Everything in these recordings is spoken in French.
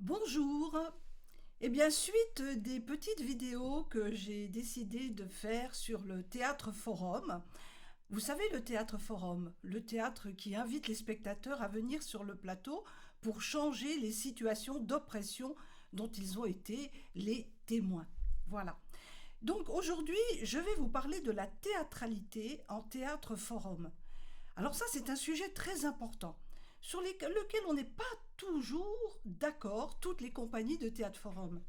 Bonjour. Eh bien, suite des petites vidéos que j'ai décidé de faire sur le théâtre forum, vous savez le théâtre forum, le théâtre qui invite les spectateurs à venir sur le plateau pour changer les situations d'oppression dont ils ont été les témoins. Voilà. Donc aujourd'hui, je vais vous parler de la théâtralité en théâtre forum. Alors ça, c'est un sujet très important, sur lequel on n'est pas toujours d'accord, toutes les compagnies de théâtre forum.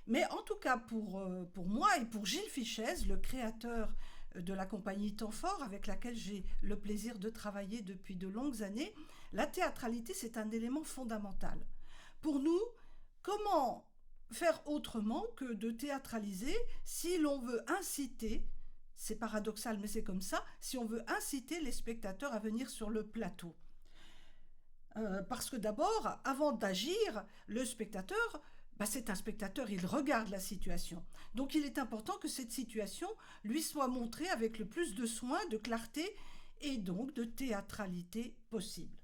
Mais en tout cas, pour moi et pour Gilles Fichez, le créateur de la compagnie Temps Fort, avec laquelle j'ai le plaisir de travailler depuis de longues années, la théâtralité, c'est un élément fondamental. Pour nous, comment faire autrement que de théâtraliser si l'on veut inciter, c'est paradoxal mais c'est comme ça, si on veut inciter les spectateurs à venir sur le plateau. Parce que d'abord, avant d'agir, le spectateur, c'est un spectateur, il regarde la situation. Donc il est important que cette situation lui soit montrée avec le plus de soin, de clarté et donc de théâtralité possible.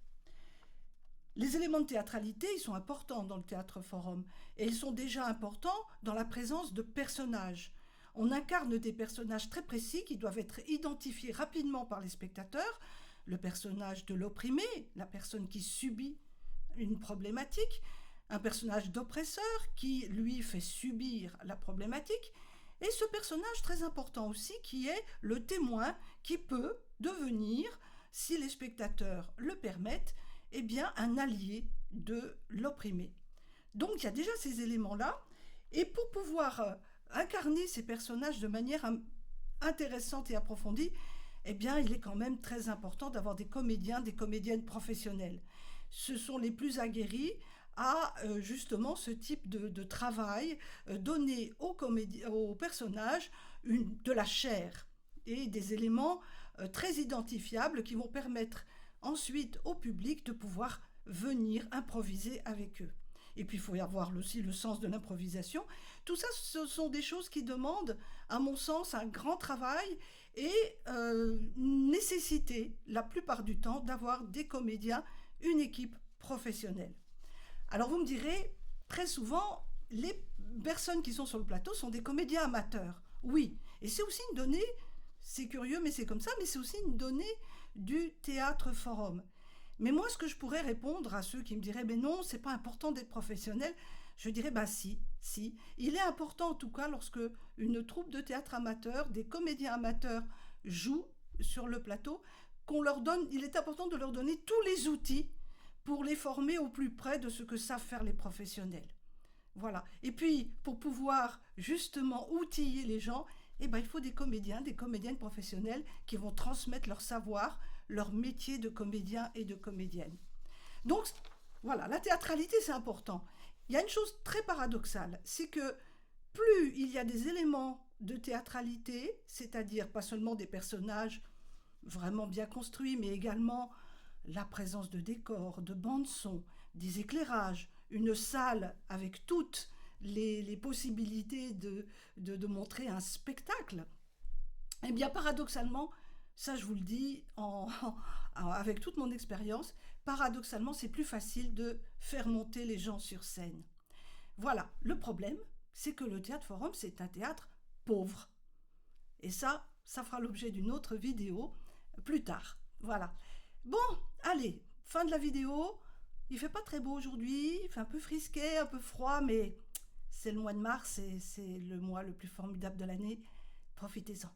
Les éléments de théâtralité, ils sont importants dans le théâtre forum et ils sont déjà importants dans la présence de personnages. On incarne des personnages très précis qui doivent être identifiés rapidement par les spectateurs. Le personnage de l'opprimé, la personne qui subit une problématique, un personnage d'oppresseur qui, lui, fait subir la problématique, et ce personnage très important aussi qui est le témoin qui peut devenir, si les spectateurs le permettent, eh bien, un allié de l'opprimé. Donc il y a déjà ces éléments-là, et pour pouvoir incarner ces personnages de manière intéressante et approfondie, eh bien, il est quand même très important d'avoir des comédiens, des comédiennes professionnelles. Ce sont les plus aguerris à justement ce type de travail, donner aux personnages de la chair et des éléments très identifiables qui vont permettre ensuite au public de pouvoir venir improviser avec eux. Et puis il faut y avoir aussi le sens de l'improvisation. Tout ça, ce sont des choses qui demandent, à mon sens, un grand travail et nécessité, la plupart du temps, d'avoir des comédiens, une équipe professionnelle. Alors vous me direz, très souvent, les personnes qui sont sur le plateau sont des comédiens amateurs. Oui, et c'est aussi une donnée, c'est curieux mais c'est comme ça, mais c'est aussi une donnée du théâtre forum. Mais moi, ce que je pourrais répondre à ceux qui me diraient « mais non, c'est pas important d'être professionnel », je dirais « si. Il est important en tout cas lorsque une troupe de théâtre amateur, des comédiens amateurs jouent sur le plateau, il est important de leur donner tous les outils pour les former au plus près de ce que savent faire les professionnels. Voilà. Et puis, pour pouvoir justement outiller les gens, il faut des comédiens, des comédiennes professionnelles qui vont transmettre leur savoir, leur métier de comédien et de comédienne. Donc, voilà, la théâtralité, c'est important. Il y a une chose très paradoxale, c'est que plus il y a des éléments de théâtralité, c'est-à-dire pas seulement des personnages vraiment bien construits, mais également la présence de décors, de bandes-son, des éclairages, une salle avec toutes les possibilités de montrer un spectacle, eh bien paradoxalement, ça je vous le dis avec toute mon expérience, paradoxalement c'est plus facile de faire monter les gens sur scène. Voilà, le problème, c'est que le théâtre forum, c'est un théâtre pauvre. Et ça fera l'objet d'une autre vidéo plus tard. Voilà. Bon, allez, fin de la vidéo. Il fait pas très beau aujourd'hui, il fait un peu frisqué, un peu froid, mais c'est le mois de mars et c'est le mois le plus formidable de l'année. Profitez-en.